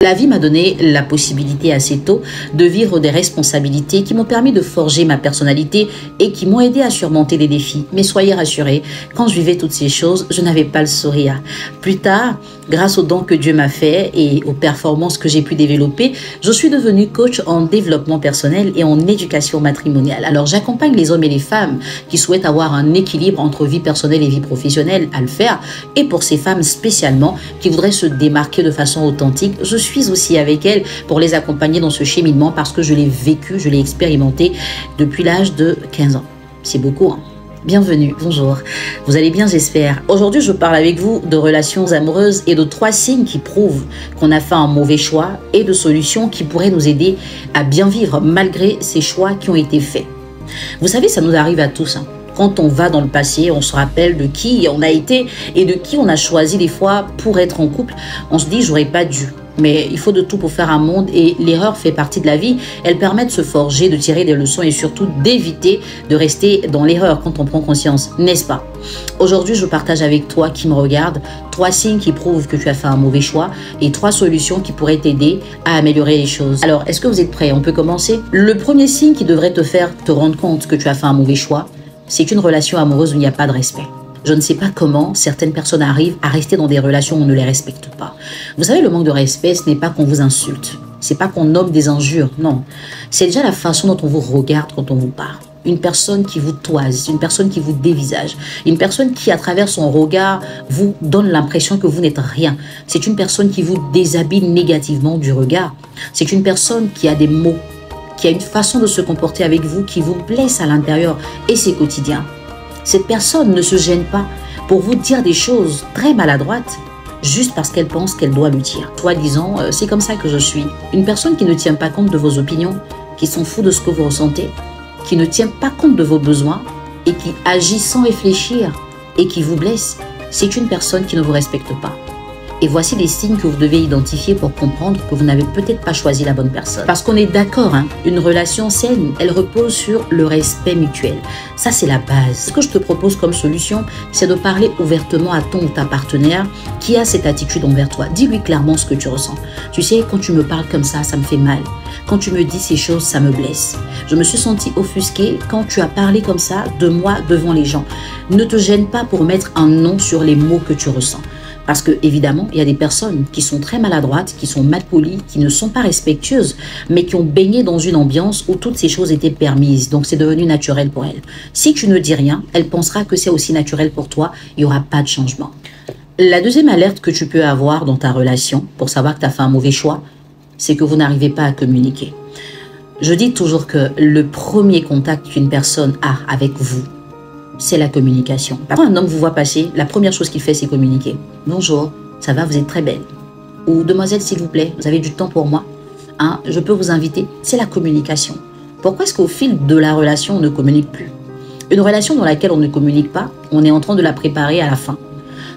La vie m'a donné la possibilité assez tôt de vivre des responsabilités qui m'ont permis de forger ma personnalité et qui m'ont aidé à surmonter des défis. Mais soyez rassurés, quand je vivais toutes ces choses, je n'avais pas le sourire. Plus tard, grâce aux dons que Dieu m'a fait et aux performances que j'ai pu développer, je suis devenue coach en développement personnel et en éducation matrimoniale. Alors j'accompagne les hommes et les femmes qui souhaitent avoir un équilibre entre vie personnelle et vie professionnelle à le faire. Et pour ces femmes spécialement qui voudraient se démarquer de façon authentique, je suis aussi avec elles pour les accompagner dans ce cheminement parce que je l'ai vécu, je l'ai expérimenté depuis l'âge de 15 ans. C'est beaucoup, hein? Bienvenue, bonjour. Vous allez bien, j'espère. Aujourd'hui, je parle avec vous de relations amoureuses et de 3 signes qui prouvent qu'on a fait un mauvais choix et de solutions qui pourraient nous aider à bien vivre malgré ces choix qui ont été faits. Vous savez, ça nous arrive à tous, hein. Quand on va dans le passé, on se rappelle de qui on a été et de qui on a choisi des fois pour être en couple. On se dit, j'aurais pas dû. Mais il faut de tout pour faire un monde et l'erreur fait partie de la vie. Elle permet de se forger, de tirer des leçons et surtout d'éviter de rester dans l'erreur quand on prend conscience, n'est-ce pas? Aujourd'hui, je partage avec toi qui me regarde 3 signes qui prouvent que tu as fait un mauvais choix et 3 solutions qui pourraient t'aider à améliorer les choses. Alors, est-ce que vous êtes prêts? On peut commencer? Le premier signe qui devrait te faire te rendre compte que tu as fait un mauvais choix, c'est une relation amoureuse où il n'y a pas de respect. Je ne sais pas comment certaines personnes arrivent à rester dans des relations où on ne les respecte pas. Vous savez, le manque de respect, ce n'est pas qu'on vous insulte. C'est pas qu'on nomme des injures, non. C'est déjà la façon dont on vous regarde quand on vous parle. Une personne qui vous toise, une personne qui vous dévisage, une personne qui, à travers son regard, vous donne l'impression que vous n'êtes rien. C'est une personne qui vous déshabille négativement du regard. C'est une personne qui a des mots, qui a une façon de se comporter avec vous qui vous blesse à l'intérieur et c'est quotidien. Cette personne ne se gêne pas pour vous dire des choses très maladroites juste parce qu'elle pense qu'elle doit le dire. Toi disant, c'est comme ça que je suis. Une personne qui ne tient pas compte de vos opinions, qui s'en fout de ce que vous ressentez, qui ne tient pas compte de vos besoins et qui agit sans réfléchir et qui vous blesse, c'est une personne qui ne vous respecte pas. Et voici les signes que vous devez identifier pour comprendre que vous n'avez peut-être pas choisi la bonne personne. Parce qu'on est d'accord, hein, une relation saine, elle repose sur le respect mutuel. Ça, c'est la base. Ce que je te propose comme solution, c'est de parler ouvertement à ton ou ta partenaire qui a cette attitude envers toi. Dis-lui clairement ce que tu ressens. Tu sais, quand tu me parles comme ça me fait mal. Quand tu me dis ces choses, ça me blesse. Je me suis sentie offusquée quand tu as parlé comme ça de moi devant les gens. Ne te gêne pas pour mettre un nom sur les mots que tu ressens. Parce que, évidemment, il y a des personnes qui sont très maladroites, qui sont mal polies, qui ne sont pas respectueuses, mais qui ont baigné dans une ambiance où toutes ces choses étaient permises. Donc, c'est devenu naturel pour elles. Si tu ne dis rien, elle pensera que c'est aussi naturel pour toi. Il n'y aura pas de changement. La deuxième alerte que tu peux avoir dans ta relation pour savoir que tu as fait un mauvais choix, c'est que vous n'arrivez pas à communiquer. Je dis toujours que le premier contact qu'une personne a avec vous, c'est la communication. Quand un homme vous voit passer, la première chose qu'il fait, c'est communiquer. Bonjour, ça va, vous êtes très belle. Ou demoiselle, s'il vous plaît, vous avez du temps pour moi, hein, je peux vous inviter. C'est la communication. Pourquoi est-ce qu'au fil de la relation, on ne communique plus? Une relation dans laquelle on ne communique pas, on est en train de la préparer à la fin.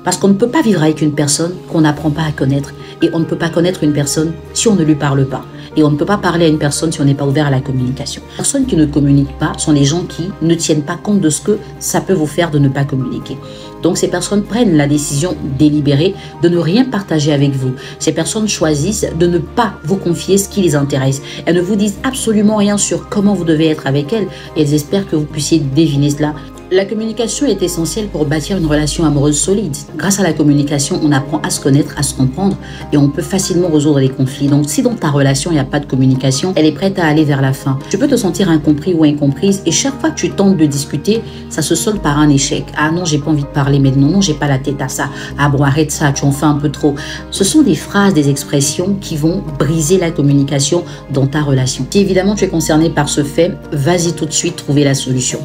Parce qu'on ne peut pas vivre avec une personne qu'on n'apprend pas à connaître. Et on ne peut pas connaître une personne si on ne lui parle pas. Et on ne peut pas parler à une personne si on n'est pas ouvert à la communication. Les personnes qui ne communiquent pas sont les gens qui ne tiennent pas compte de ce que ça peut vous faire de ne pas communiquer. Donc ces personnes prennent la décision délibérée de ne rien partager avec vous. Ces personnes choisissent de ne pas vous confier ce qui les intéresse. Elles ne vous disent absolument rien sur comment vous devez être avec elles. Et elles espèrent que vous puissiez deviner cela. La communication est essentielle pour bâtir une relation amoureuse solide. Grâce à la communication, on apprend à se connaître, à se comprendre et on peut facilement résoudre les conflits. Donc si dans ta relation, il n'y a pas de communication, elle est prête à aller vers la fin. Tu peux te sentir incompris ou incomprise et chaque fois que tu tentes de discuter, ça se solde par un échec. Ah non, j'ai pas envie de parler maintenant, non, j'ai pas la tête à ça. Ah bon, arrête ça, tu en fais un peu trop. Ce sont des phrases, des expressions qui vont briser la communication dans ta relation. Si évidemment tu es concerné par ce fait, vas-y tout de suite trouver la solution.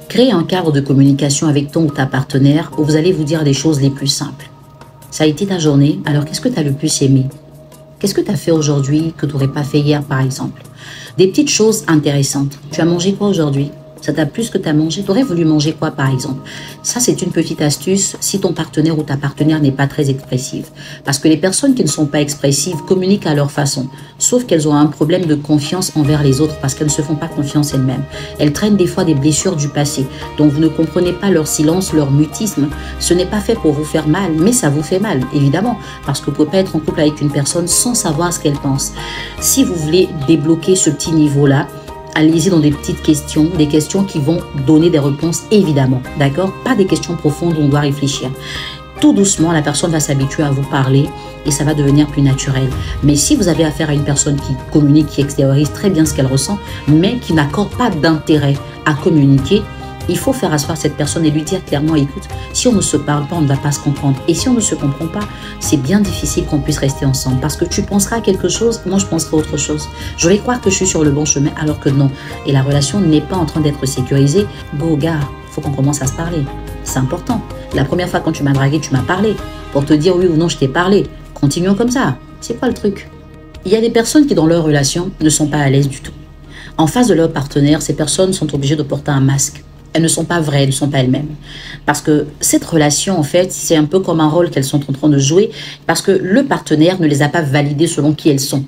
Créez un cadre de communication avec ton ou ta partenaire où vous allez vous dire les choses les plus simples. Ça a été ta journée, alors qu'est-ce que tu as le plus aimé? Qu'est-ce que tu as fait aujourd'hui que tu n'aurais pas fait hier par exemple? Des petites choses intéressantes. Tu as mangé quoi aujourd'hui? Ça t'a plu ce que tu as mangé? Tu aurais voulu manger quoi par exemple? Ça, c'est une petite astuce si ton partenaire ou ta partenaire n'est pas très expressive. Parce que les personnes qui ne sont pas expressives communiquent à leur façon. Sauf qu'elles ont un problème de confiance envers les autres parce qu'elles ne se font pas confiance elles-mêmes. Elles traînent des fois des blessures du passé. Donc vous ne comprenez pas leur silence, leur mutisme. Ce n'est pas fait pour vous faire mal, mais ça vous fait mal, évidemment. Parce que vous ne pouvez pas être en couple avec une personne sans savoir ce qu'elle pense. Si vous voulez débloquer ce petit niveau-là, allez-y dans des petites questions, des questions qui vont donner des réponses évidemment, d'accord? Pas des questions profondes où on doit réfléchir. Tout doucement, la personne va s'habituer à vous parler et ça va devenir plus naturel. Mais si vous avez affaire à une personne qui communique, qui extériorise très bien ce qu'elle ressent, mais qui n'accorde pas d'intérêt à communiquer, il faut faire asseoir cette personne et lui dire clairement, écoute, si on ne se parle pas, on ne va pas se comprendre. Et si on ne se comprend pas, c'est bien difficile qu'on puisse rester ensemble. Parce que tu penseras à quelque chose, moi je penserai à autre chose. Je vais croire que je suis sur le bon chemin alors que non. Et la relation n'est pas en train d'être sécurisée. Beau gars, il faut qu'on commence à se parler. C'est important. La première fois quand tu m'as dragué, tu m'as parlé. Pour te dire oui ou non, je t'ai parlé. Continuons comme ça. C'est quoi le truc? Il y a des personnes qui dans leur relation ne sont pas à l'aise du tout. En face de leur partenaire, ces personnes sont obligées de porter un masque. Elles ne sont pas vraies, elles ne sont pas elles-mêmes. Parce que cette relation, en fait, c'est un peu comme un rôle qu'elles sont en train de jouer parce que le partenaire ne les a pas validées selon qui elles sont.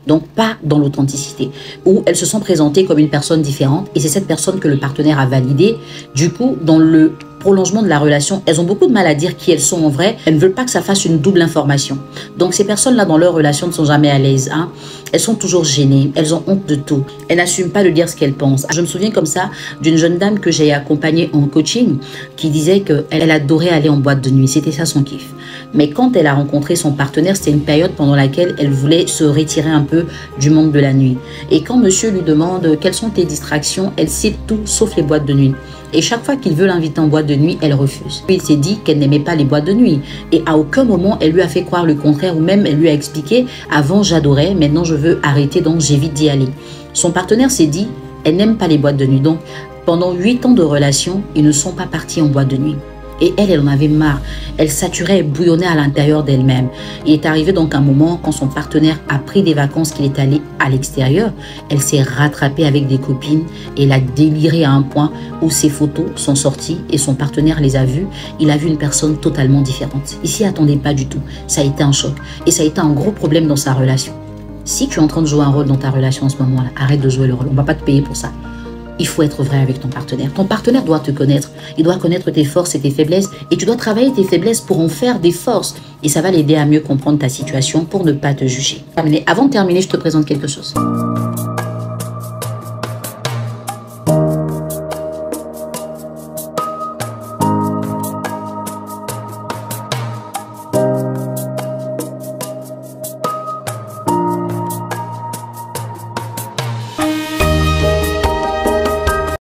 Donc, pas dans l'authenticité. Ou elles se sont présentées comme une personne différente et c'est cette personne que le partenaire a validée. Du coup, dans le prolongement de la relation, elles ont beaucoup de mal à dire qui elles sont en vrai. Elles ne veulent pas que ça fasse une double information. Donc, ces personnes-là, dans leur relation, ne sont jamais à l'aise. Hein. Elles sont toujours gênées. Elles ont honte de tout. Elles n'assument pas de dire ce qu'elles pensent. Je me souviens comme ça d'une jeune dame que j'ai accompagnée en coaching qui disait qu'elle adorait aller en boîte de nuit. C'était ça son kiff. Mais quand elle a rencontré son partenaire, c'était une période pendant laquelle elle voulait se retirer un peu du monde de la nuit. Et quand monsieur lui demande quelles sont tes distractions, elle cite tout sauf les boîtes de nuit. Et chaque fois qu'il veut l'inviter en boîte de nuit, elle refuse. Puis il s'est dit qu'elle n'aimait pas les boîtes de nuit. Et à aucun moment, elle lui a fait croire le contraire ou même elle lui a expliqué « Avant, j'adorais, maintenant je veux arrêter, donc j'évite d'y aller ». Son partenaire s'est dit « Elle n'aime pas les boîtes de nuit ». Donc, pendant 8 ans de relation, ils ne sont pas partis en boîte de nuit. Et elle en avait marre. Elle saturait et bouillonnait à l'intérieur d'elle-même. Il est arrivé donc un moment quand son partenaire a pris des vacances qu'il est allé à l'extérieur. Elle s'est rattrapée avec des copines et elle a déliré à un point où ses photos sont sorties et son partenaire les a vues. Il a vu une personne totalement différente. Il s'y attendait pas du tout. Ça a été un choc. Et ça a été un gros problème dans sa relation. Si tu es en train de jouer un rôle dans ta relation en ce moment-là, arrête de jouer le rôle. On ne va pas te payer pour ça. Il faut être vrai avec ton partenaire. Ton partenaire doit te connaître. Il doit connaître tes forces et tes faiblesses. Et tu dois travailler tes faiblesses pour en faire des forces. Et ça va l'aider à mieux comprendre ta situation pour ne pas te juger. Avant de terminer, je te présente quelque chose.